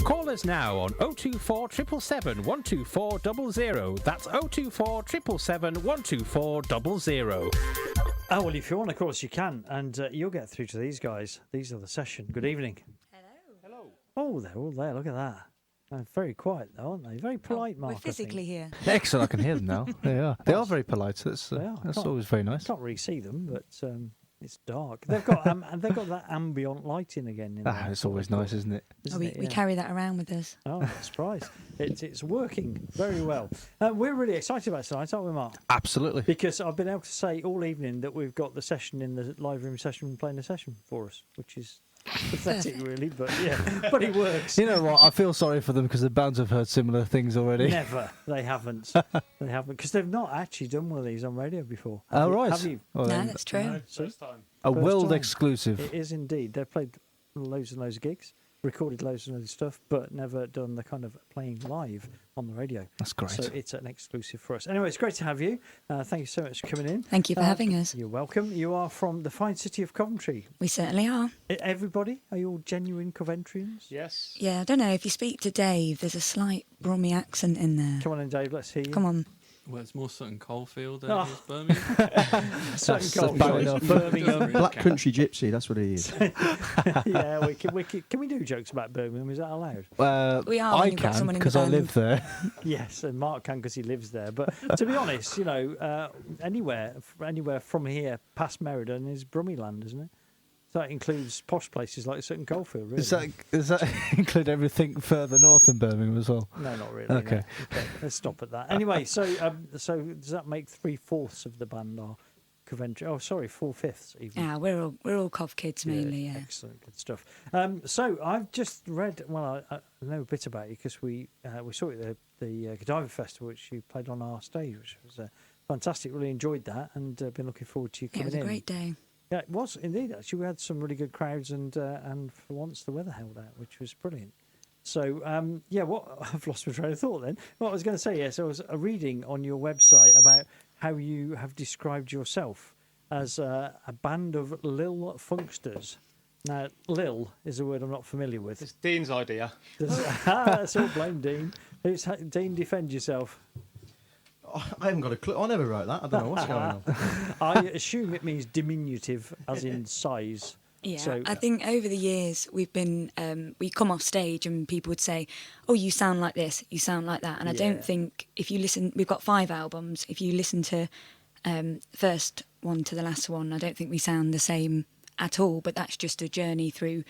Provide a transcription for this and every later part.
Call us now on 024 777 124 00. That's 024 777 124 00. Oh, well, if you want, of course, you can. And you'll get through to these guys. These are the session. Good evening. Hello. Oh, they're all there. Look at that. Very quiet, though, aren't they? Very polite, Mark. We're physically here. Excellent, I can hear them now. They are very polite. So that's always very nice. Can't really see them, but it's dark. They've got and they've got that ambient lighting again. It's always nice, isn't it? We carry that around with us. Oh, I'm surprised. It's working very well. We're really excited about tonight, aren't we, Mark? Absolutely. Because I've been able to say all evening that we've got the session in the live room session playing a session for us, which is pathetic, really, but yeah, but it works. You know what? I feel sorry for them because the bands have heard similar things already. Never. They haven't. They haven't. Because they've not actually done one of these on radio before. Oh, right. Have you? Well, No, that's true. No, first time. a First world time. exclusive. It is indeed. They've played loads and loads of gigs, recorded loads and loads of stuff, but never done the kind of playing live on the radio. That's great. So it's an exclusive for us. Anyway, it's great to have you. Thank you so much for coming in. Thank you for having us. You're welcome. You are from the fine city of Coventry. We certainly are. Everybody? Are you all genuine Coventrians? Yes. Yeah, I don't know. If you speak to Dave, there's a slight Brummy accent in there. Come on in, Dave. Let's hear you. Come on. Well, it's more Sutton Coldfield than Oh. it is Birmingham. Sutton That's Coldfield, bad enough. Birmingham. Black Country Gypsy, that's what he is. Yeah, can we do jokes about Birmingham? Is that allowed? We are when I you've got can someone in the because I band. live there. Yes, and Mark can because he lives there. But to be honest, anywhere from here past Meriden is Brummyland, isn't it? So that includes posh places like Sutton Coldfield, really. Does that include everything further north than Birmingham as well? No, not really. Okay. No. Okay, let's stop at that. Anyway, so does that make 3/4 of the band are Coventry? Oh, sorry, 4/5 even. Yeah, we're all Cov kids mainly. Yeah. Excellent, good stuff. So I've just read. Well, I know a bit about you because we saw it at the Godiva Festival, which you played on our stage, which was fantastic. Really enjoyed that, and been looking forward to you Yeah, it coming was a in. great day. Yeah, it was indeed. Actually, we had some really good crowds, and for once the weather held out, which was brilliant. So I've lost my train of thought then. What I was going to say, yes, I was reading on your website about how you have described yourself as a band of Lil Funksters. Now, Lil is a word I'm not familiar with. It's Dean's idea. That's all blame Dean. Dean, defend yourself. I haven't got a clue. I never wrote that. I don't know what's going on. I assume it means diminutive, as in size. Yeah, So, I think over the years we've been we come off stage and people would say, "Oh, you sound like this, you sound like that," and I Yeah. don't think if you listen, we've got 5 albums. If you listen to first one to the last one, I don't think we sound the same at all. But that's just a journey through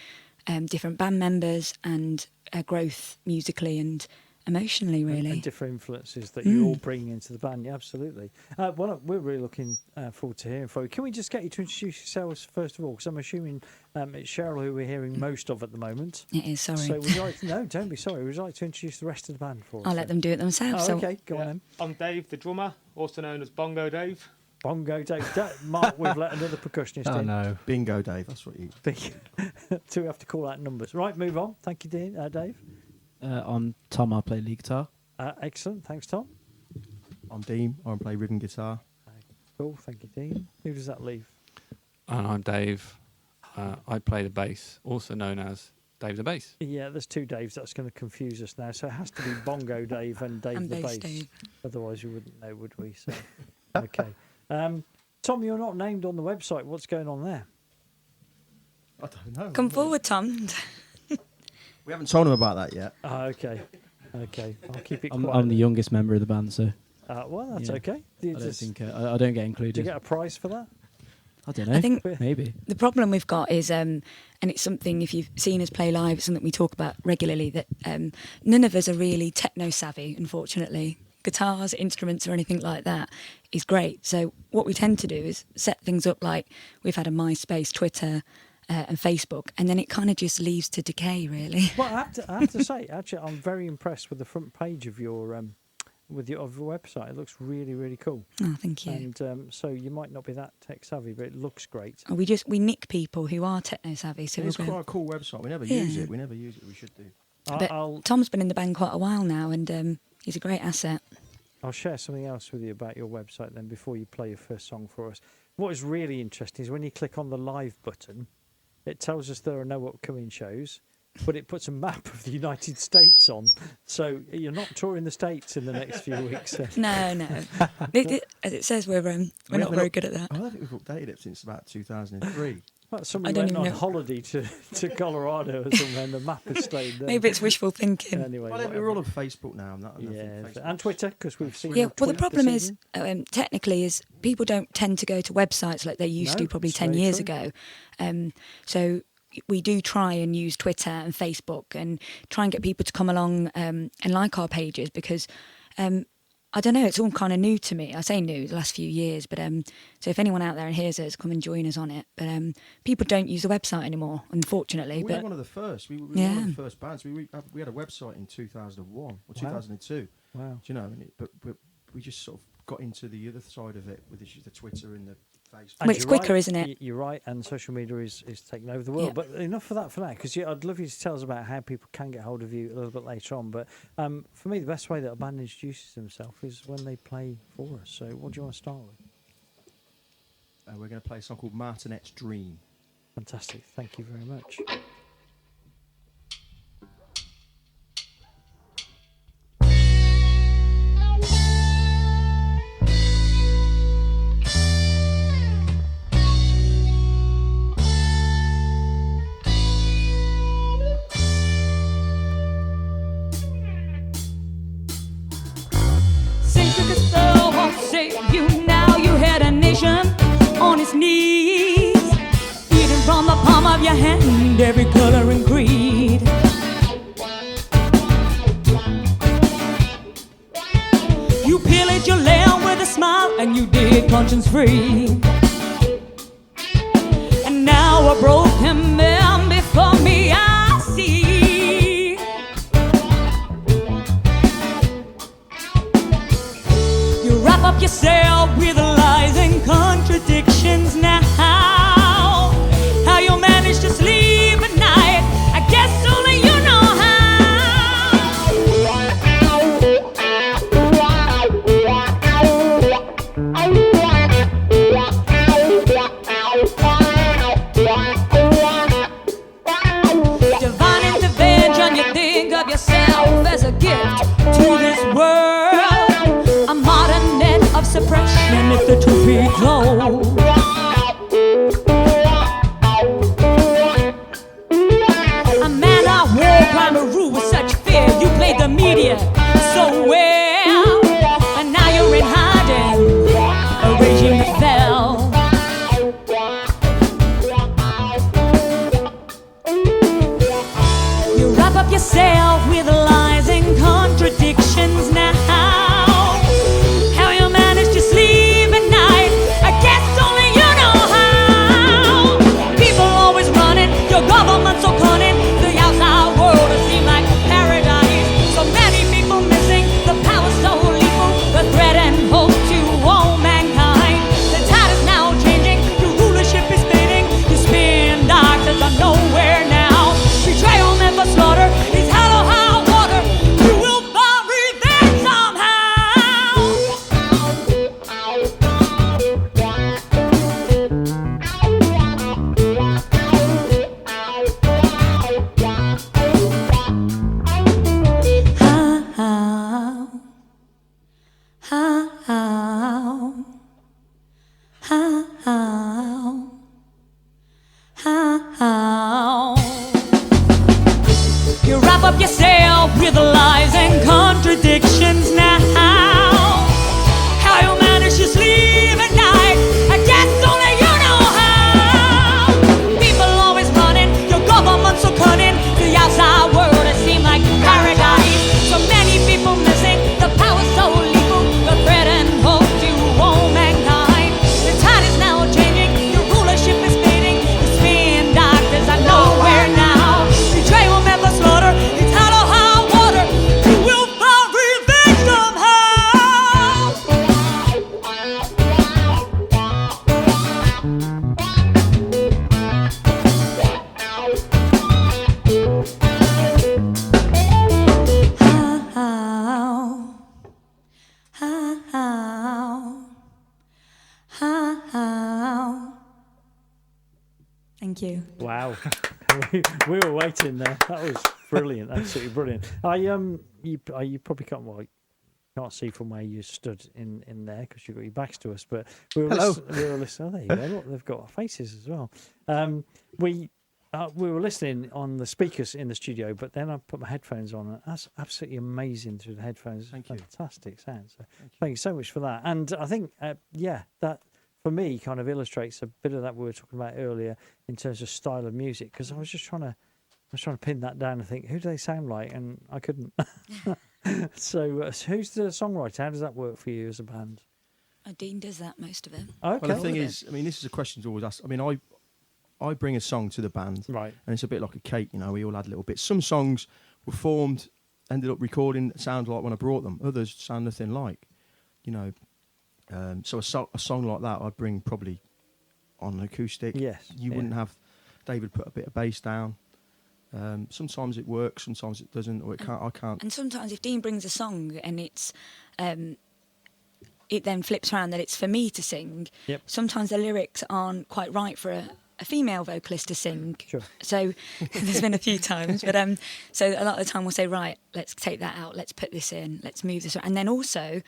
different band members and growth musically and emotionally, really. And different influences that you're all bringing into the band. Yeah, absolutely. Well, we're really looking forward to hearing from you. Can we just get you to introduce yourselves first of all? Because I'm assuming it's Cheryl who we're hearing most of at the moment. It is, sorry. So would you like no, don't be sorry. Would you like to introduce the rest of the band for us? I'll let them do it themselves. Oh, so okay, go on then. I'm Dave, the drummer, also known as Bongo Dave. Bongo Dave. Mark, we've let another percussionist Oh in. no. Bingo, Dave, that's what you... So we have to call out numbers. Right, move on. Thank you, Dave. I'm Tom, I play lead guitar. Excellent. Thanks, Tom. I'm Dean, I play rhythm guitar. Cool. Thank you, Dean. Who does that leave? And I'm Dave. I play the bass, also known as Dave the Bass. Yeah, there's 2 Daves. That's going to confuse us now. So it has to be Bongo Dave and Dave And the Bass Bass. Dave. Otherwise, we wouldn't know, would we? So, okay. Tom, you're not named on the website. What's going on there? I don't know. come forward, Tom. We haven't told him about that yet. Okay. Okay. I'll keep it I'm quiet. the youngest member of the band, so Well, that's Yeah. okay. Do you, I don't think I don't get do included. you get a prize for that? I don't know. I think maybe. the problem we've got is, and it's something, if you've seen us play live, it's something we talk about regularly, that none of us are really techno-savvy, unfortunately. Guitars, instruments or anything like that is great. So what we tend to do is set things up like we've had a MySpace, Twitter and Facebook, and then it kind of just leaves to decay, really. Well, I have to say, actually, I'm very impressed with the front page of your of your website. It looks really, really cool. Oh, thank you. And so you might not be that tech savvy, but it looks great. We nick people who are techno-savvy. So It's we'll go- quite a cool website. We never Yeah. use it. We never use it. We should do. But I'll Tom's been in the band quite a while now, and he's a great asset. I'll share something else with you about your website then before you play your first song for us. What is really interesting is when you click on the live button, it tells us there are no upcoming shows. but it puts a map of the United States on. So you're not touring the States in the next few weeks. Then. No. As it says, we're not very good at that. I don't think we've updated it since about 2003. Well, somebody went on holiday to Colorado or somewhere, and the map has stayed there. Maybe it's wishful thinking. Anyway, we're all on Facebook now. And Twitter, because we've seen. Yeah, well, the problem is, technically, is people don't tend to go to websites like they used to probably 10 years ago. So we do try and use Twitter and Facebook and try and get people to come along and like our pages because. I don't know, it's all kind of new to me. I say new, the last few years, but so if anyone out there hears us, come and join us on it. But people don't use the website anymore, unfortunately. We were one of the first. We were one of the first bands. We had a website in 2001 or 2002. Wow. Do you know? But we just sort of got into the other side of it with the Twitter and the Facebook. Well, it's quicker, isn't it? You're right, and social media is taking over the world. But enough of that for now, because I'd love you to tell us about how people can get hold of you a little bit later on. But for me, the best way that a band introduces themselves is when they play for us. So what do you want to start with? We're going to play a song called Martinette's Dream. Fantastic. Thank you very much. You now, you had a nation on its knees, eating from the palm of your hand every color and creed. You pillaged your land with a smile and you did conscience free. And now a broken man before me I see. Up yourself with lies and contradictions now. How you manage to sleep at night, I guess only you know how. Divine intervention, you think of yourself as a gift to this world. A modern net of suppression if the truth be told. A man of war, crime and rule with such fear. You played the media so well, and now you're in hiding, a regime that fell. You wrap up yourself with lies and contradictions now. Government so cunning, the outside world has seemed like a paradise. So many people missing, the power so lethal, the threat and hope to all mankind. The tide is now changing, your rulership is fading. You spin doctors are nowhere now. Betrayal never slaughter, it's hell or high water. You will find revenge somehow. You wrap up yourself with lies and contradictions now. How you manage to sleep at night, I guess only you know how. People always running, your government so cunning. The outside world has seemed like paradise. So many people missing, the power so lethal, the threat and hope to all mankind. The tide is now changing, your rulership is fading. The spin doctors are nowhere now. Betrayal never slaughter, it's hell or high water. You will find revenge somehow. Thank you. Wow. we were waiting there. That was brilliant, absolutely brilliant. You probably can't see from where you stood in there because you've got your backs to us, but we were listening. Oh, there you go. Look, they've got faces as well. We were listening on the speakers in the studio, but then I put my headphones on, and that's absolutely amazing through the headphones. Thank you. Fantastic sound. So thank you so much for that. And I think, that for me kind of illustrates a bit of that we were talking about earlier in terms of style of music, because I was just trying to pin that down and think, who do they sound like? And I couldn't. So who's the songwriter? How does that work for you as a band? Dean does that most of it. Okay. Well, the thing is, I mean, this is a question to always ask. I mean, I bring a song to the band, Right. and it's a bit like a cake, you know. We all add little bits. Some songs were formed, ended up recording, sound like when I brought them. Others sound nothing like, you know. So a song like that, I'd bring probably on an acoustic. Yes. You wouldn't have David put a bit of bass down. Sometimes it works, sometimes it doesn't, or it can't. I can't. And sometimes if Dean brings a song and it's, it then flips around that it's for me to sing. Yep. Sometimes the lyrics aren't quite right for a female vocalist to sing. Sure. So there's been a few times, but so a lot of the time we'll say, right, let's take that out, let's put this in, let's move this around. And then also,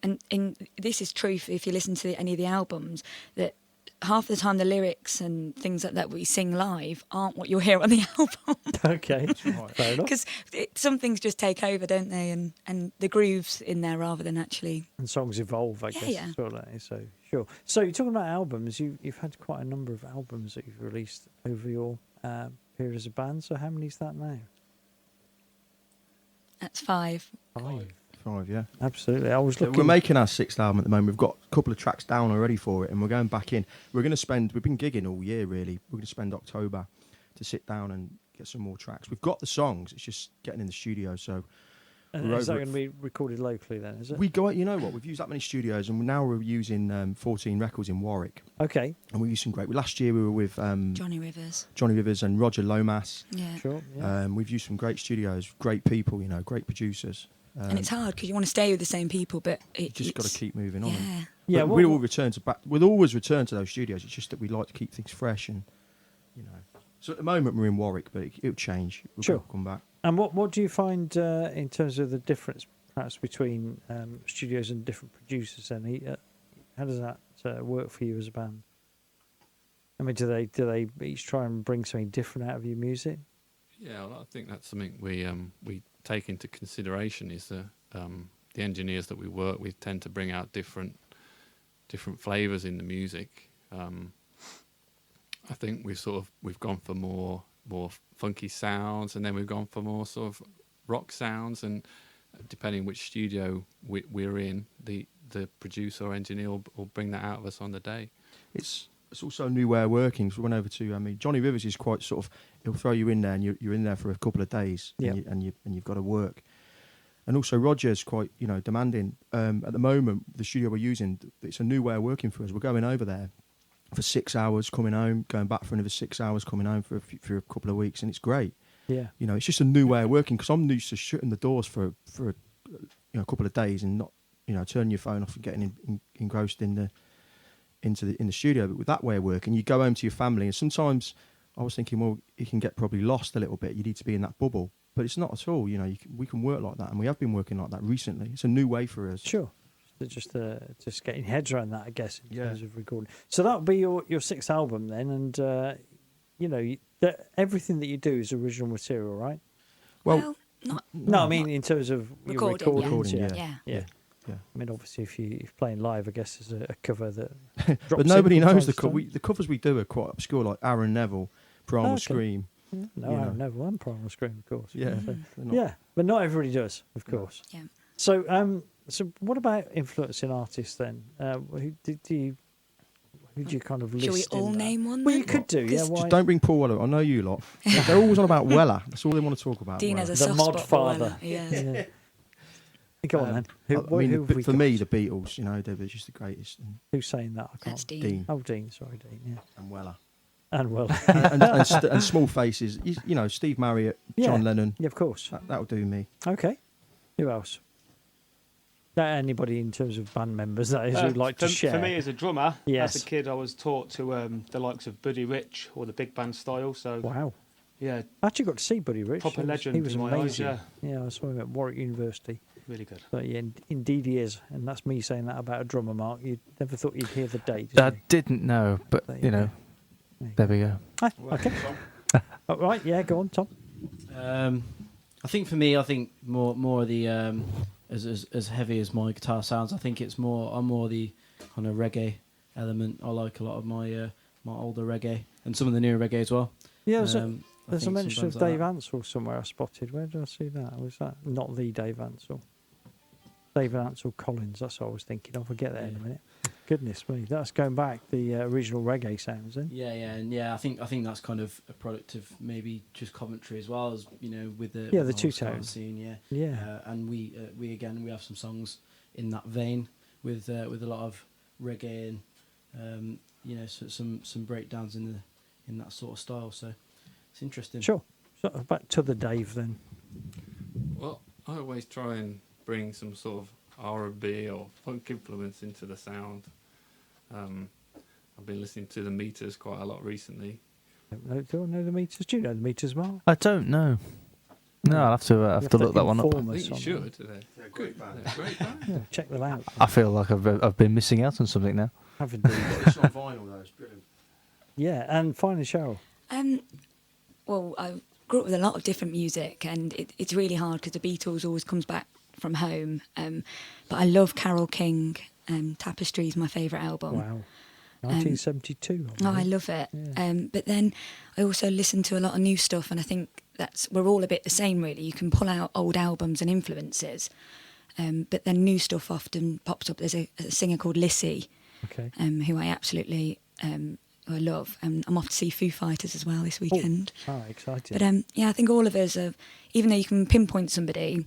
and this is true if you listen to any of the albums, that half the time the lyrics and things like that we sing live aren't what you'll hear on the album. Okay. Fair enough. Because some things just take over, don't they? And the grooves in there rather than actually. And songs evolve, I guess. Yeah. As well, that is. So sure. So you're talking about albums. You've had quite a number of albums that you've released over your period as a band. So how many is that now? That's 5. 5, yeah. Absolutely. I was looking. We're making our 6th album at the moment. We've got a couple of tracks down already for it, and we're going back in. We've been gigging all year, really. We're going to spend October to sit down and get some more tracks. We've got the songs. It's just getting in the studio. So And is that going to be recorded locally then? Is it? we go. You know what? We've used that many studios, and now we're using 14 Records in Warwick. Okay. And we used some great. Last year we were with Johnny Rivers. Johnny Rivers and Roger Lomas. Yeah. Sure. Yeah. We've used some great studios, great people. You know, great producers. And it's hard because you want to stay with the same people, but You just got to keep moving on. Yeah. Yeah. But we'll always return to those studios. It's just that we like to keep things fresh, and you know. So at the moment we're in Warwick, but it'll change. We'll come back. And what do you find in terms of the difference, perhaps between studios and different producers? Then, how does that work for you as a band? I mean, do they each try and bring something different out of your music? Yeah, well, I think that's something we take into consideration is the engineers that we work with tend to bring out different flavours in the music. I think we've gone for more funky sounds, and then we've gone for more sort of rock sounds, and depending which studio we're in, the producer or engineer will bring that out of us on the day. It's also a new way of working. So we went over to, Johnny Rivers is quite sort of, he'll throw you in there and you're in there for a couple of days, and you've got to work. And also Roger's quite, demanding. At the moment, the studio we're using, it's a new way of working for us. We're going over there for 6 hours, coming home, going back for another 6 hours, coming home for a couple of weeks, and it's great. Yeah. It's just a new way of working, because I'm used to shutting the doors for a couple of days and not, turning your phone off and getting engrossed in the studio. But with that way of working, you go home to your family, and sometimes I was thinking, well, you can get probably lost a little bit. You need to be in that bubble, but it's not at all. We can work like that, and we have been working like that recently. It's a new way for us. Sure. Just getting heads around that, I guess, in terms of recording. So that'll be your 6th album then, and everything that you do is original material, right? Well, no, I mean in terms of your recording. Yeah. I mean, obviously, if you're playing live, I guess there's a cover that. But nobody knows the covers we do are quite obscure, like Aaron Neville, Primal Scream. No, Aaron Neville and Primal Scream, of course. Yeah, but not everybody does, of course. Yeah. So, what about influencing artists then? Who do you kind of list? Shall we all name one? Well, then? you could do, yeah. Why? Just don't bring Paul Weller. I know you lot. They're always on about Weller. That's all they want to talk about. Dean has a the soft mod spot for Weller. father. Yeah. Go on then. Who have we for got? me, the Beatles. They're just the greatest. And Who's saying that? I can't. That's Dean. Dean Oh, Dean. Sorry, Dean. Yeah. and Weller. And well. and small faces. Steve Marriott, John Lennon. Yeah, of course. That'll do me. Okay. Who else? Anybody in terms of band members that is who'd like to share? For me as a drummer, Yes. as a kid, I was taught to the likes of Buddy Rich or the big band style. So Wow. Yeah, I actually got to see Buddy Rich. proper legend He was in my eyes, amazing. yeah. I saw him at Warwick University. Really good. But yeah, indeed he is. And that's me saying that about a drummer, Mark. You never thought you'd hear the date, did I you? didn't know, but There you you know, there we go. Ah, okay. Oh, right, yeah, go on, Tom. I think for me, I think more of the as heavy as my guitar sounds. I think I'm more the kind of reggae element. I like a lot of my my older reggae and some of the newer reggae as well. Yeah, there's I a think mention of sometimes like Dave that. Ansell somewhere I spotted. Where did I see that? Was that not the Dave Ansell? David Ansell Collins, that's what I was thinking of. I'll get there in a minute. Goodness me, that's going back the original reggae sounds then. Yeah. I think that's kind of a product of maybe just Coventry as well as with the Yeah, the with whole ska two-tone scene. Yeah. And we have some songs in that vein with a lot of reggae and some breakdowns in that sort of style. So it's interesting. Sure. So back to the Dave then. Well, I always try and bring some sort of R&B or funk influence into the sound. I've been listening to the Meters quite a lot recently. Do I know the Meters? Do you know the Meters, Mark? I don't know. No, I'll have to look that one up. I think you should. They're great band. Great band. Yeah, check them out. I feel like I've been missing out on something now. Have indeed. It's on vinyl though. It's brilliant. Yeah, and finally, Cheryl. Well, I grew up with a lot of different music, and it's really hard because the Beatles always comes back from home. But I love Carole King. Tapestry is my favourite album. Wow. 1972. I love it. Yeah. But then I also listen to a lot of new stuff, and I think we're all a bit the same, really. You can pull out old albums and influences, but then new stuff often pops up. There's a singer called Lissy, okay. Who I absolutely I love. I'm off to see Foo Fighters as well this weekend. Oh, exciting. But yeah, I think all of us, even though you can pinpoint somebody,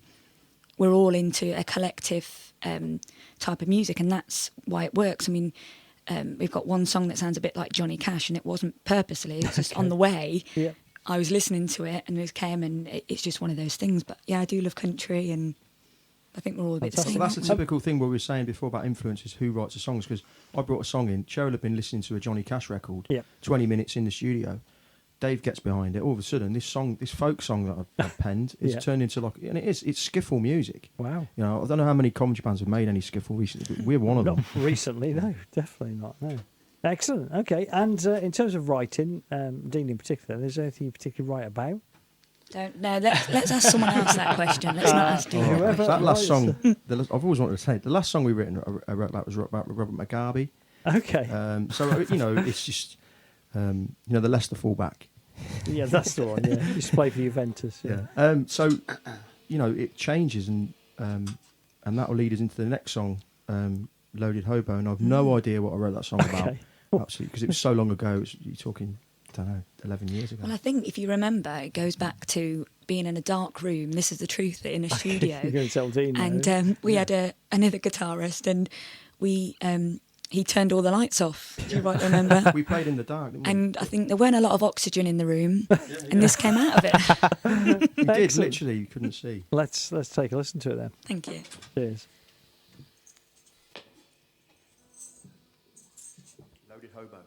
we're all into a collective type of music, and that's why it works. I mean, we've got one song that sounds a bit like Johnny Cash, and it wasn't purposely. It's just on the way. Yeah. I was listening to it, and it came, and it's just one of those things. But yeah, I do love country, and I think we're all a bit the same. Well, that's a aren't we? typical thing where we were saying before about influences, who writes the songs, because I brought a song in. Cheryl had been listening to a Johnny Cash record, 20 minutes in the studio. Dave gets behind it. All of a sudden, this folk song that I've penned, is turned into and it's skiffle music. Wow. You know, I don't know how many comedy bands have made any skiffle recently, but we're one of them. Not recently, no, definitely not. No. Excellent. Okay, and in terms of writing, Dean in particular, is there anything you particularly write about? Don't know. Let's ask someone else that question. Let's not ask you. That last song, I've always wanted to say, the last song we I wrote about was about Robert Mugabe. Okay. So it's just the Leicester fullback. Yeah, that's the one. Yeah, just play for Juventus. Yeah. So it changes, and that will lead us into the next song, Loaded Hobo, and I've no idea what I wrote that song about. Absolutely, because it was so long ago. You're talking, I don't know, 11 years ago. Well, I think if you remember, it goes back to being in a dark room. This is the truth in a studio. You're going to tell Dean. And we had another guitarist, and he turned all the lights off. Do you right remember? We played in the dark, didn't we? And I think there weren't a lot of oxygen in the room, and this came out of it. We did, literally, you couldn't see. Let's take a listen to it then. Thank you. Cheers. Loaded Hobo.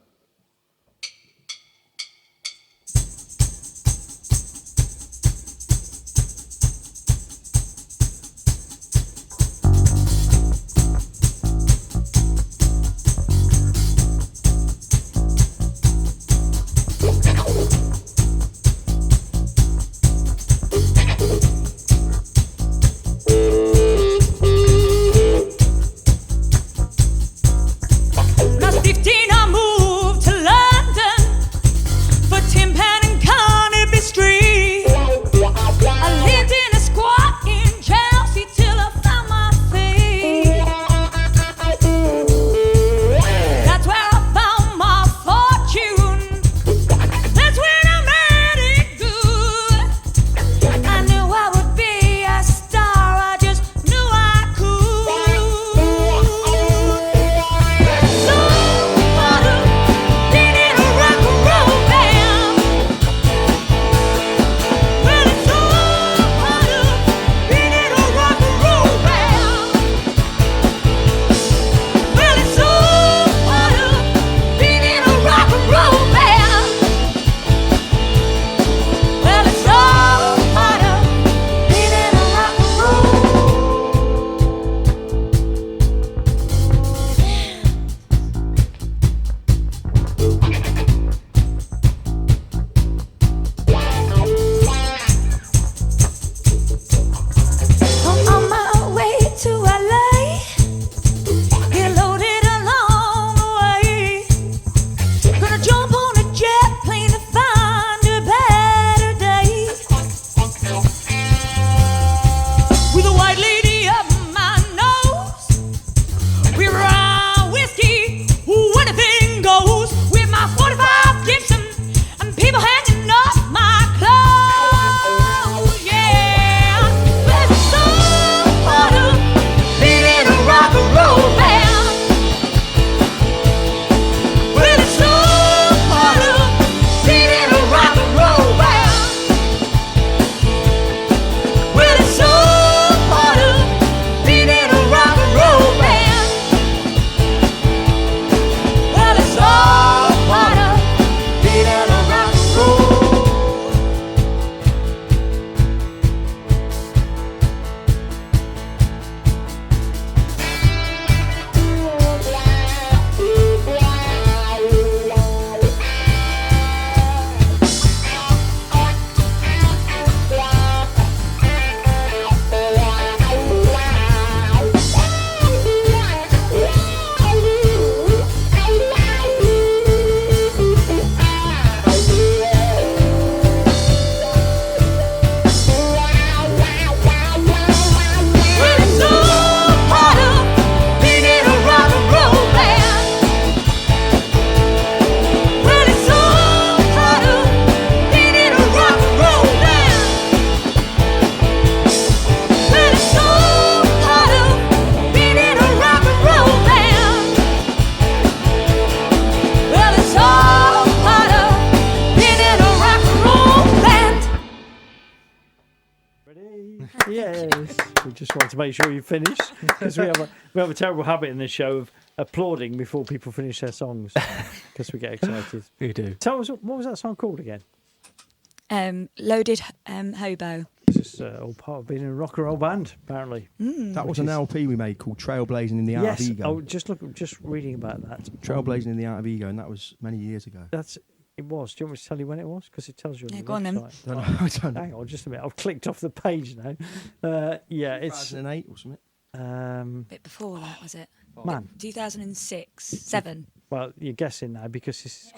with a white lady up my nose. We ride whiskey, anything goes. With my 45 Gibson and people hanging up my clothes. Yeah, with some water, beating a rock and roll band. With some water, beating a rock and roll band. With some water, beating a rock and roll band. Well, it's all part of being a rock and roll. Well, it's all part of being a rock and roll band. Well, it's all part of being a rock and roll band. Well, it's all part of being a rock and roll band. Well, it's all part of being a rock and roll band. Ready? Yes. We just want to make sure you finish because we have a terrible habit in this show of applauding before people finish their songs because we get excited. You do. Tell us what was that song called again? Loaded Hobo. This is all part of being in a rock and roll band, apparently. That was an LP we made called Trailblazing in the Art Yes. of Ego. Oh, just reading about that. Trailblazing in the Art of Ego, and that was many years ago. It was. Do you want me to tell you when it was? Because it tells you on Yeah, the go on then. website. Don't know. I don't know. Hang on, just a minute. I've clicked off the page now. Yeah, it's 2008 or something. A bit before that, was it? man. 2006, 7. Well, you're guessing now because it's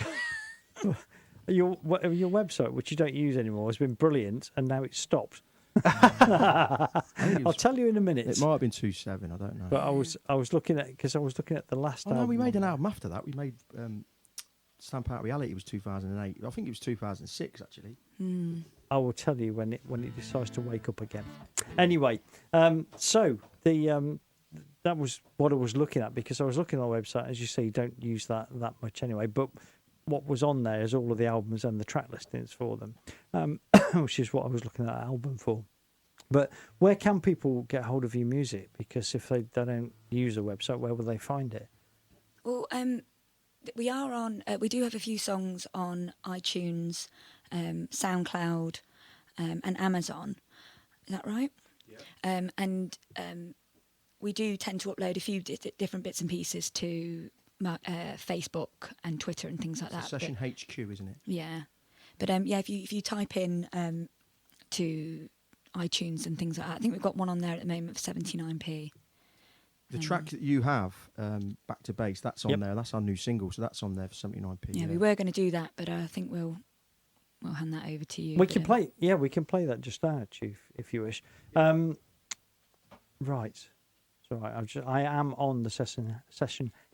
your website, which you don't use anymore, has been brilliant, and now it's stopped. I'll tell you in a minute. It might have been 2007. I don't know. But I was looking at the last. Oh no, album we made on an album after that. We made Stamp Out Reality was 2008. I think it was 2006 actually. I will tell you when it decides to wake up again. Anyway, so the that was what I was looking at because I was looking on the website. As you see, you don't use that much anyway. But what was on there is all of the albums and the track listings for them, which is what I was looking at an album for. But where can people get hold of your music? Because if they don't use a website, where will they find it? Well, we are on. We do have a few songs on iTunes, SoundCloud, and Amazon. Is that right? Yeah. We do tend to upload a few different bits and pieces to Facebook and Twitter and things like that. Session HQ, isn't it? Yeah, but if you type in to iTunes and things like that, I think we've got one on there at the moment for 79p. The track that you have, Back to Base, that's on there. That's our new single, so that's on there for 79p. Yeah, we were going to do that, but I think we'll hand that over to you. We can play. Yeah, we can play that just now, Chief, if you wish. Right. So I am on the Session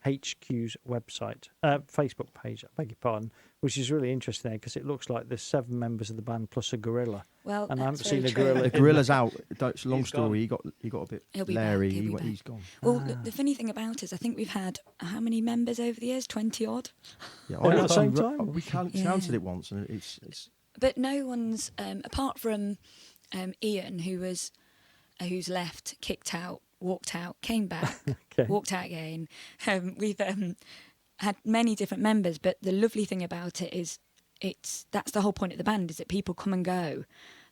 HQ's website, Facebook page. I beg your pardon, which is really interesting because it looks like there's 7 members of the band plus a gorilla. Well, and I haven't that's seen a very true. gorilla. The gorilla's out. It's a long He's story. He got a bit He'll be leery. back, he'll be He's gone. Well, the funny thing about it is I think we've had how many members over the years? 20 odd. Yeah, All at the same time? We counted it once, and it's. But no one's apart from Ian, who's left, kicked out, walked out, came back, walked out again. We've had many different members, but the lovely thing about it is that's the whole point of the band, is that people come and go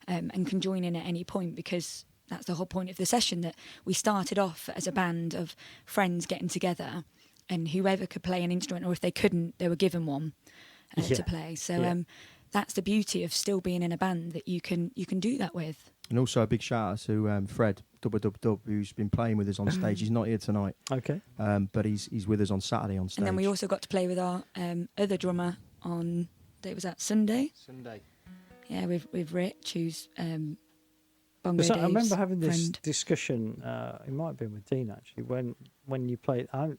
and can join in at any point, because that's the whole point of the session, that we started off as a band of friends getting together, and whoever could play an instrument, or if they couldn't, they were given one to play. So that's the beauty of still being in a band, that you can do that with. And also a big shout out to Fred Dub, who's been playing with us on stage. He's not here tonight. Okay. But he's with us on Saturday on stage. And then we also got to play with our other drummer on, was that Sunday? Sunday. Yeah, with Rich, who's Bongo So I remember Dave's having this friend. discussion. It might have been with Dean actually when you played at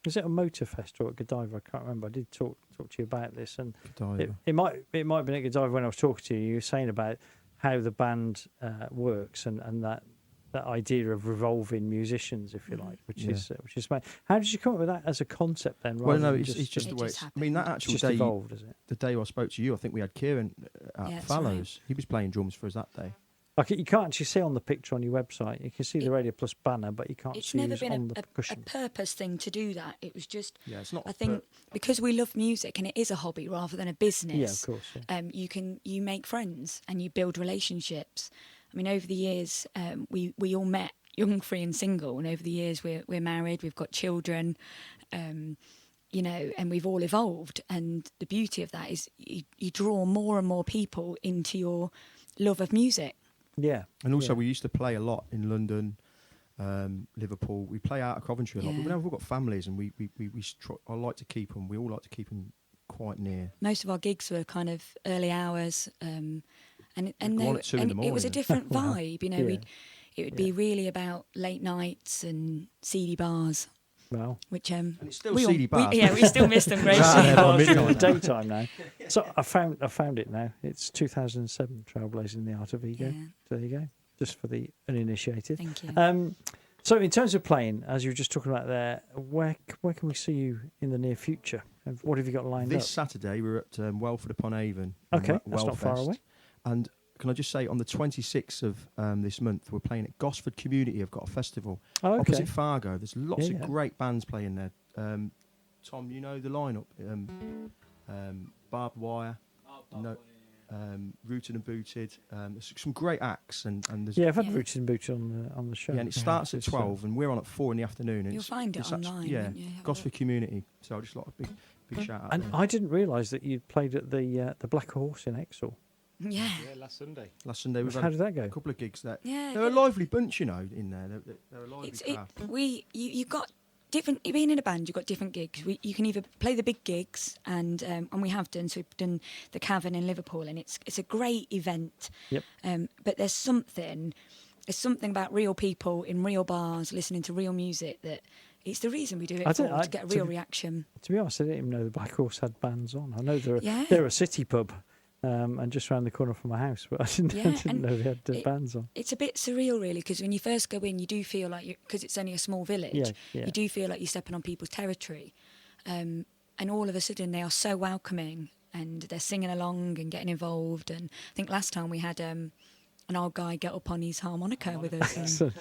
was it a Motorfest or at Godiva? I can't remember. I did talk to you about this, and it might have been at Godiva when I was talking to you. You were saying about how the band works and that idea of revolving musicians, if you like, which is how did you come up with that as a concept then? Well, no, than it's just the way. happened. I mean, that actual just day, evolved, is it? the day I spoke to you, I think we had Kieran at Yeah, that's Fallows. He was playing drums for us that day. Like you can't actually see on the picture on your website. You can see the Radio Plus banner, but you can't It's see never who's been on the a percussion. purpose thing to do that. It was just, Yeah, it's not. I think, because we love music and it is a hobby rather than a business. Yeah, of course. Yeah. You make friends and you build relationships. I mean, over the years, we all met young, free, and single, and over the years we're married, we've got children, and we've all evolved. And the beauty of that is you draw more and more people into your love of music. Yeah, and also we used to play a lot in London, Liverpool. We play out of Coventry a lot, but we've all got families, and I like to keep them. We all like to keep them quite near. Most of our gigs were kind of early hours, and Go on at 2 in the it was a morning. different Wow. vibe. Yeah. It would be really about late nights and seedy bars. Well, Which And it's still we seedy bars. we still miss them greatly. the daytime now. So I found it now. It's 2007, Trailblazing the Art of Ego. Yeah. There you go. Just for the uninitiated. Thank you. So in terms of playing, as you were just talking about there, where can we see you in the near future? And what have you got lined This up? Saturday we're at Welford upon Avon. Okay, that's not far Wellfest. away. And can I just say, on the 26th of this month, we're playing at Gosford Community. I've got a festival Oh, okay. opposite Fargo. There's lots Yeah, of yeah. great bands playing there. Tom, you know the lineup. Barbed Wire, Rooted and Booted. There's some great acts, and there's Yeah, I've had Yeah. Roots and Boots on the show. and it starts at It's, 12, and we're on at 4 in the afternoon. And You'll find it it's actu- online, Yeah, won't you? Have a Gosford look. Community. So I just like a big shout out. And there. I didn't realise that you played at the Black Horse in Exhall. Yeah. Yeah, last Sunday. Last Sunday we've How had did that go? a couple of gigs there. Yeah. They're a lively bunch, you know, in there. They're a lively crowd. You got different. Being in a band, you've got different gigs. You can either play the big gigs, and we have done. So we've done the Cavern in Liverpool, and it's a great event. Yep. But there's something about real people in real bars listening to real music that it's the reason we do it to get a real reaction. To be honest, I didn't even know the Black Horse had bands on. I know they're Yeah. they're a city pub, and just round the corner from my house, but I didn't, Yeah, I didn't and know they had bands on. It's a bit surreal, really, because when you first go in, you do feel like because it's only a small village. Yeah. You do feel like you're stepping on people's territory, and all of a sudden they are so welcoming and they're singing along and getting involved. And I think last time we had an old guy get up on his harmonica with us. And, So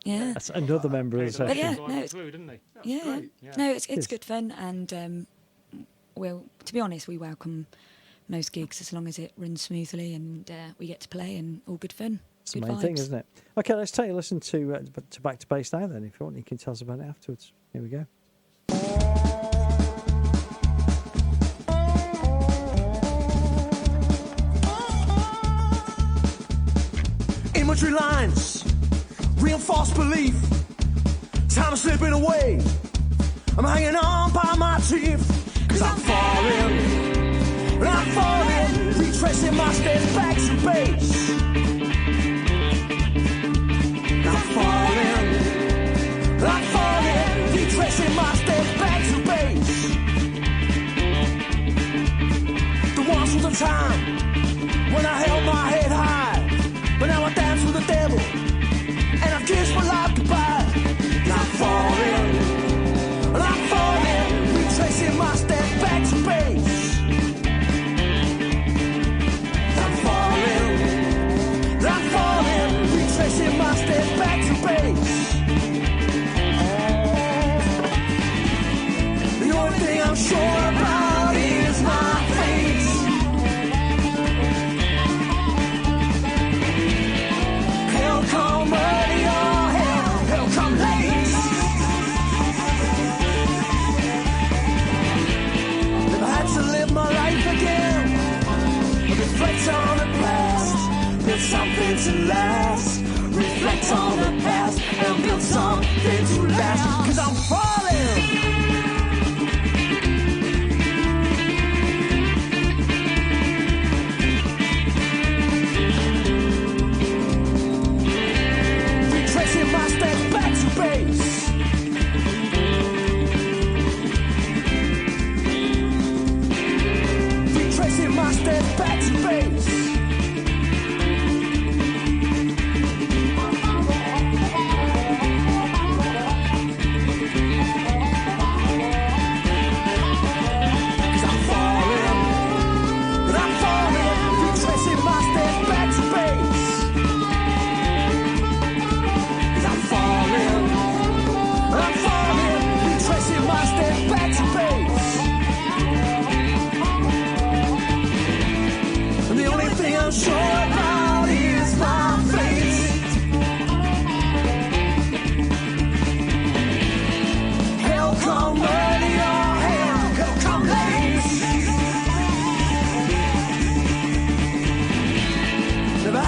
yeah, that's another member of the But section. yeah, no, it's- through, didn't they? yeah, Yeah. no, it's Good. good fun, and to be honest, we welcome most gigs as long as it runs smoothly and we get to play and all good fun. It's the Good main thing, vibes. isn't it? Okay, let's take a listen to Back to Base now then. If you want, you can tell us about it afterwards. Here we go. Imagery lines, reinforced belief. Time is slipping away. I'm hanging on by my teeth. Cause I'm falling, retracing my steps back to base. I'm falling, retracing my steps back to base. The ones with the time, when I held my head high. But now I dance with the devil, and I've kissed my life goodbye. And I'm falling, retracing my step back to base. I'm falling, retracing my step back to base. The only thing I'm sure about is my face. Hell come early or hell come late. If I had to live my life again, reflect on the past, build something to last. Reflect on the past and build something to last. Cause I'm falling.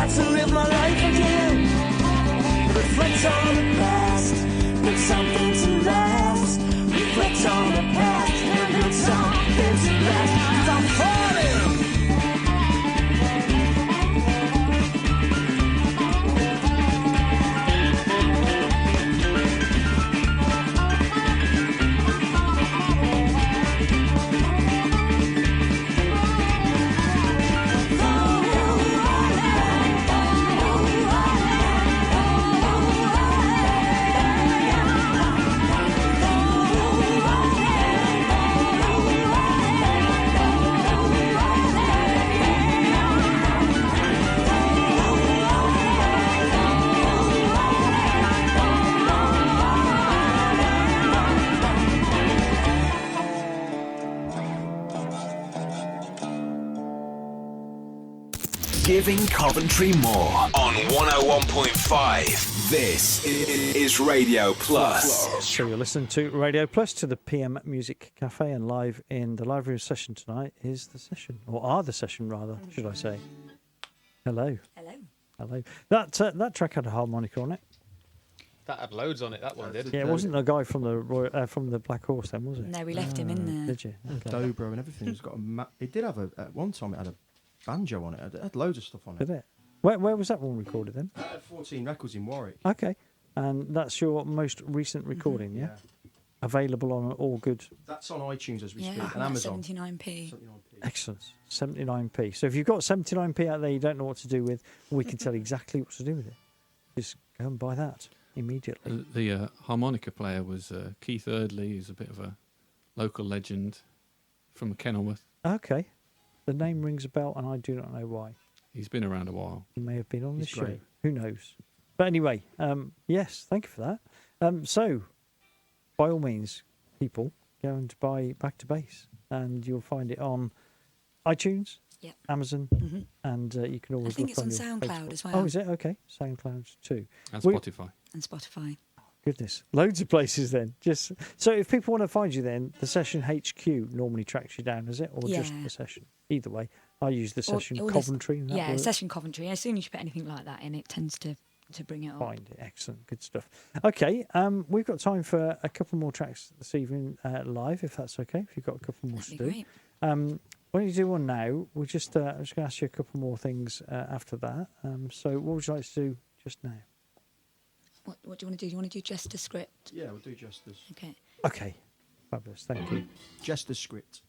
had to live my life again. Reflect on the past, build something to last. Reflect on the past and build something to last. 'Cause I'm falling. Giving Coventry more on 101.5. This is Radio Plus. So you're listening to Radio Plus, to the PM Music Cafe, and live in the live room session tonight is the session, or are the session rather, should I say. Hello. Hello. Hello. That track had a harmonica on it. That had loads on it, that one did. Yeah, it wasn't the guy from the Black Horse then, was it? No, we left him in there. Did you? Okay. Dobro and everything. It's got it did have at one time it had a banjo on it. It had loads of stuff on it. Did it? Where was that one recorded then? 14 Records in Warwick. Okay. And that's your most recent recording, yeah? Available on all good. That's on iTunes as we speak, Yeah, and Amazon. 79p. Excellent. 79p. So if you've got 79p out there you don't know what to do with, we can tell you exactly what to do with it. Just go and buy that immediately. The harmonica player was Keith Eardley, who's a bit of a local legend from Kenilworth. Okay. The name rings a bell, and I do not know why. He's been around a while. He may have been on this show. great. Who knows? But anyway, yes, thank you for that. So, by all means, people, go and buy Back to Base, and you'll find it on iTunes, Yep. Amazon, and you can always I think look it's on your SoundCloud Facebook. as well. Oh, is it? Okay, SoundCloud too. And Spotify. And Spotify. Goodness, loads of places then. Just so if people want to find you, then the Session HQ normally tracks you down, is it, or just Yeah. the Session? Either way, I use the Session or Coventry. And that yeah, works. Session Coventry. As soon as you put anything like that in, it tends to bring it up. Find it. Excellent, good stuff. Okay, we've got time for a couple more tracks this evening live, if that's okay. If you've got a couple more That'd to be do. great. Why don't you do one now? I'm just going to ask you a couple more things after that. So, what would you like to do just now? What do you want to do? Do you want to do just a script? Yeah, we'll do Justice. Okay. Okay, fabulous. Thank you. Justice script.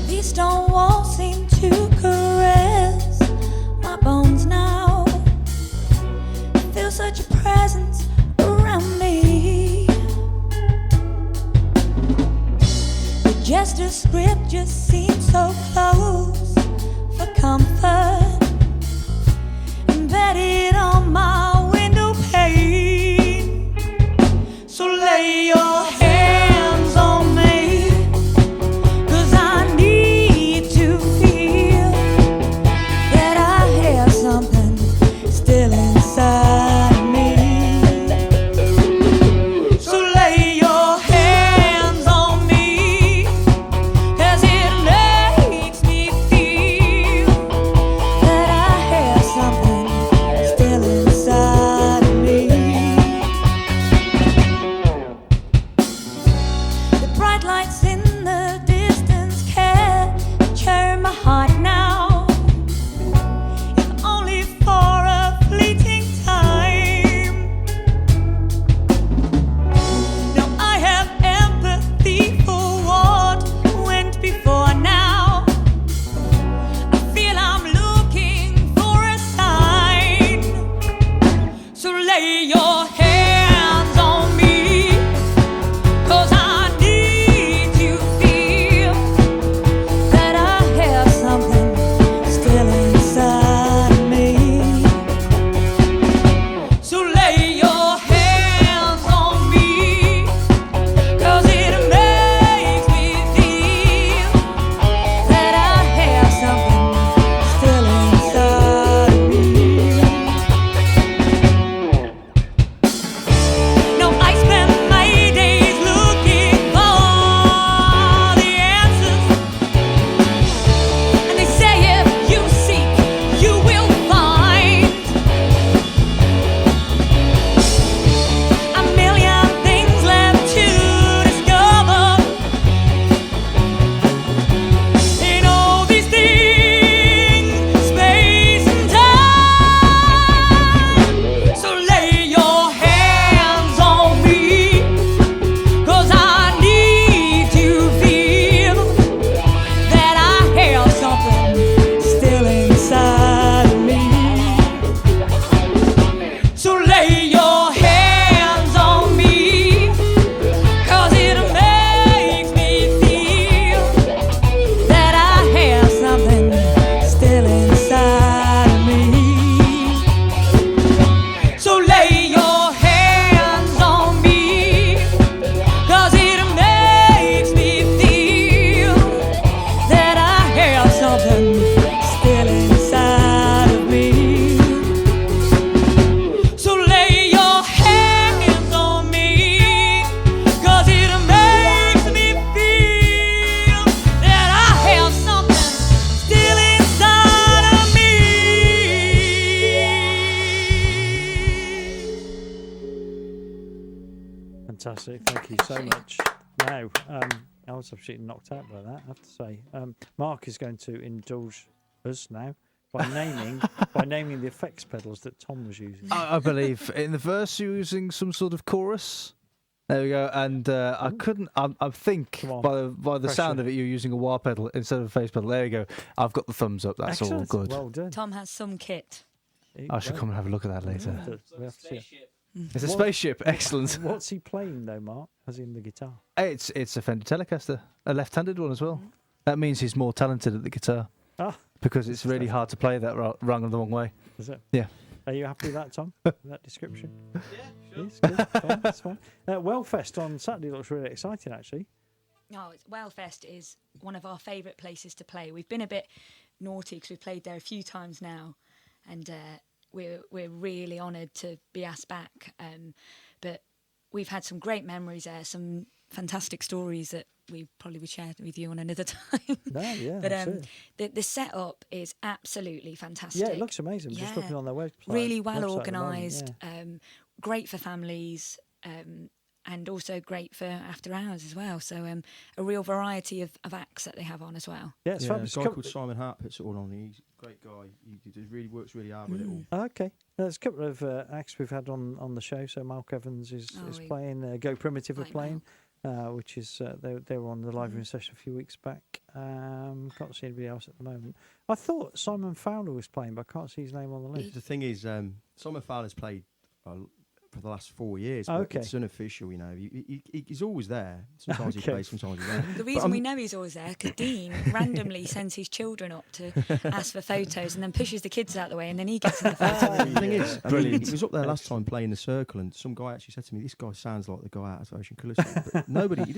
These stone walls seem to caress my bones now. Feel such a presence around me. Fantastic. Thank you so much. Now, I was absolutely knocked out by that, I have to say. Mark is going to indulge us now by naming the effects pedals that Tom was using. I believe in the verse you're using some sort of chorus. There we go. And I couldn't. I think by the sound of it, you're using a wah pedal instead of a face pedal. There you go. I've got the thumbs up. That's all good. Well done. Tom has some kit. I should come and have a look at that later. We have to see it. It's a spaceship. Excellent. What's he playing though, Mark? As in the guitar? It's a Fender Telecaster, a left-handed one as well. That means he's more talented at the guitar. Because it's really hard to play that wrong the wrong way. Is it? Yeah. Are you happy with that, Tom? With that description? Yeah, sure. Yes, good. Fine, that's fine. Wellfest on Saturday looks really exciting, actually. No, Wellfest is one of our favourite places to play. We've been a bit naughty because we've played there a few times now, and we're really honoured to be asked back. But we've had some great memories there, some fantastic stories that we probably would share with you on another time. No, yeah. But the setup is absolutely fantastic. Yeah, it looks amazing. Yeah. Just looking on their website. Really well organised, great for families, and also great for after hours as well. So a real variety of acts that they have on as well. Yeah, it's fabulous. A guy called Simon Hart puts it all on. He's a great guy. He really works really hard with it all. Okay. There's a couple of acts we've had on the show. So Mark Evans is playing, Go Primitive are playing. Which is they were on the live room session a few weeks back. Can't see anybody else at the moment. I thought Simon Fowler was playing, but I can't see his name on the list. The thing is, Simon Fowler's played for the last 4 years. But it's unofficial, you know. He's always there. Sometimes he plays, sometimes he's not. The reason we know he's always there because Dean randomly sends his children up to ask for photos and then pushes the kids out the way and then he gets in the photo. The thing is, brilliant. He was up there last time playing the Circle, and some guy actually said to me, "This guy sounds like the guy out of Ocean Colours." But nobody,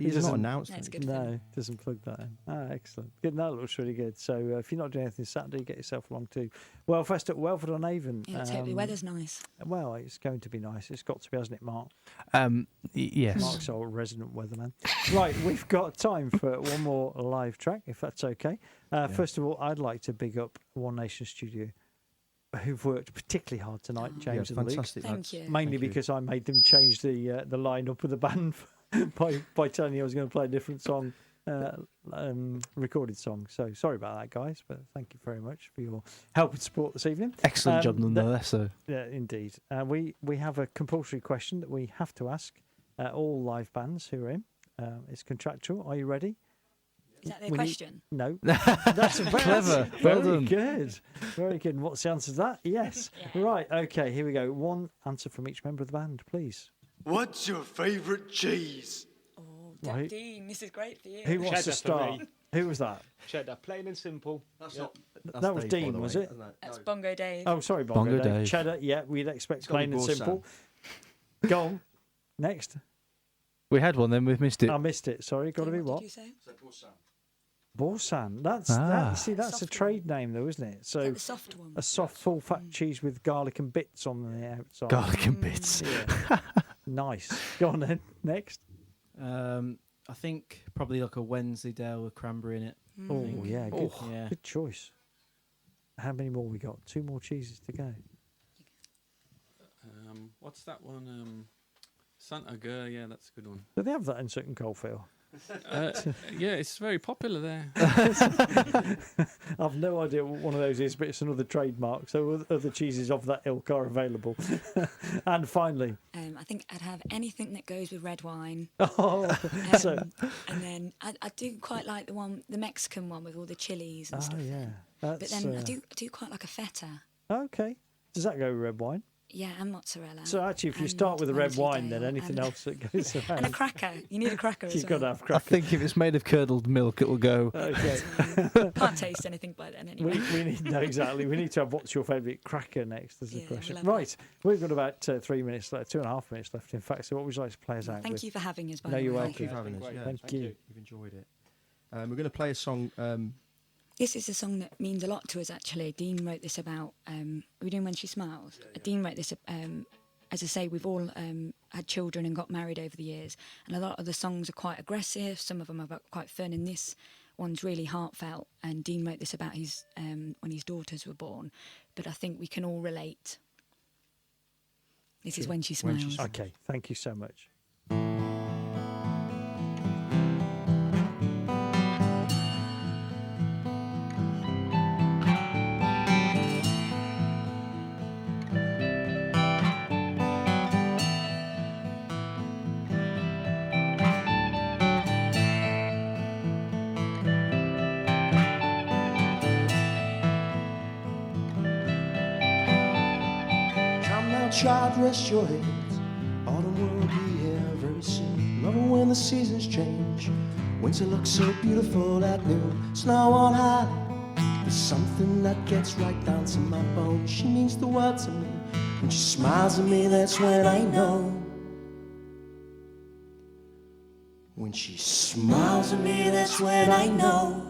he doesn't not announced it. No, doesn't plug that in. Excellent. Good. That looks really good. So if you're not doing anything Saturday, get yourself along to Wellfest at Welford on Avon. Yeah, totally. The weather's nice. Well, it's going to be nice. It's got to be, hasn't it, Mark? Yes. Mark's our resident weatherman. Right, we've got time for one more live track, if that's okay. First of all, I'd like to big up One Nation Studio, who've worked particularly hard tonight, James and Luke. Fantastic. Thank you. Mainly because I made them change the lineup of the band by telling you I was going to play a different song. Recorded song. So sorry about that, guys, but thank you very much for your help and support this evening. Excellent job nonetheless. Yeah, indeed. We have a compulsory question that we have to ask all live bands who are in. It's contractual. Are you ready? Is that the question? No. That's clever. Well Very done. good. Very good. And what's the answer to that? Yes. Yeah. Right. Okay. Here we go. One answer from each member of the band, please. What's your favourite cheese? Right. Dean, this is great for you. Who wants to Cheddar for start? me. Who was that? Cheddar, plain and simple. That's Yep. not. That was Dave, by Dean, the was way, it? isn't it? That's Bongo Dave. Oh, sorry, Bongo Bongo Dave. Dave. Cheddar. Yeah, we'd expect It's gotta plain be and Borsan. simple. Go on. Next. We had one, then we've missed it. I missed it. Sorry. Got to be what? Did you say? Borsan. That's you see, that's a Soft trade name, though, isn't it? Is So that the soft one? a soft, full fat cheese with garlic and bits on the outside. Garlic and bits. Yeah. Nice. Go on then. Next. I think probably like a Wensleydale with cranberry in it. Oh yeah, good. Yeah. Good choice. How many more we got? 2 more cheeses to go. What's that one? Santa Gur, yeah, that's a good one. Do they have that in Sutton Coldfield? Yeah, it's very popular there. I've no idea what one of those is, but it's another trademark. So other cheeses of that ilk are available. And finally, I think I'd have anything that goes with red wine. so And then I do quite like the Mexican one with all the chilies and stuff. yeah, But that's then I do quite like a feta. okay. Does that go with red wine? Yeah, and mozzarella. So actually, if you and start with the red wine, then Wensleydale anything and- else that goes around, And a cracker. You need a cracker as you've well. got to have I crackers. think if it's made of curdled milk, it will go. Okay. Can't taste anything by then anyway. We need no exactly. We need to have what's your favourite cracker next as the Yeah, question. we'll have Right, we've got about 3 minutes left, 2.5 minutes left. In fact, so what would you like to play us out Thank with? you for having us, by No, the you're way. welcome. Thank you for having us. Yeah, Thank you. We've enjoyed it. We're going to play a song. This is a song that means a lot to us, actually. Dean wrote this about... are we doing When She Smiles? Dean wrote this... as I say, we've all had children and got married over the years, and a lot of the songs are quite aggressive. Some of them are quite fun, and this one's really heartfelt. And Dean wrote this about his when his daughters were born, but I think we can all relate. This is When She Smiles. Okay, thank you so much. Child, rest your head. Autumn will be here very soon. Love when the seasons change. Winter looks so beautiful at noon. Snow on high. There's something that gets right down to my bones. She means the world to me. When she smiles at me, that's when I know. When she smiles at me, that's when I know.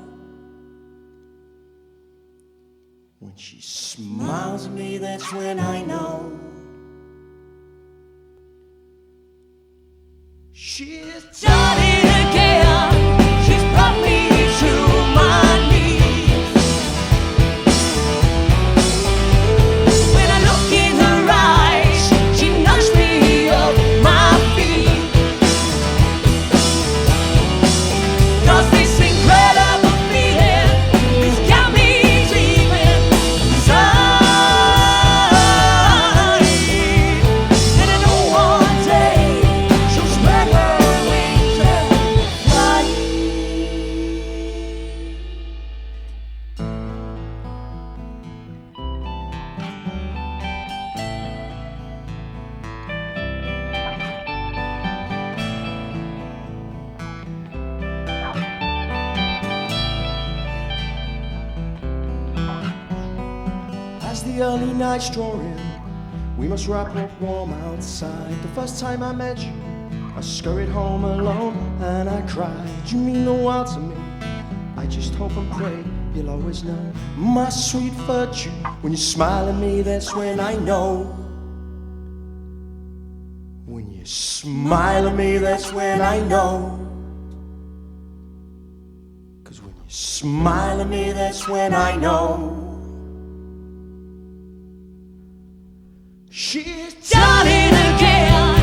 When she smiles at me, that's when I know. She's done it again. She's brought me to my knees. When I look in her eyes, she knocks me off my feet. 'Cause this incredible feeling has got me dreaming inside. And I know one day she'll spread her wings and fly. As the early nights draw in, we must wrap up warm outside. The first time I met you, I scurried home alone and I cried. You mean the world to me. I just hope and pray you'll always know my sweet virtue. When you smile at me, that's when I know. When you smile at me, that's when I know. 'Cause when you smile at me, that's when I know. She's done it again.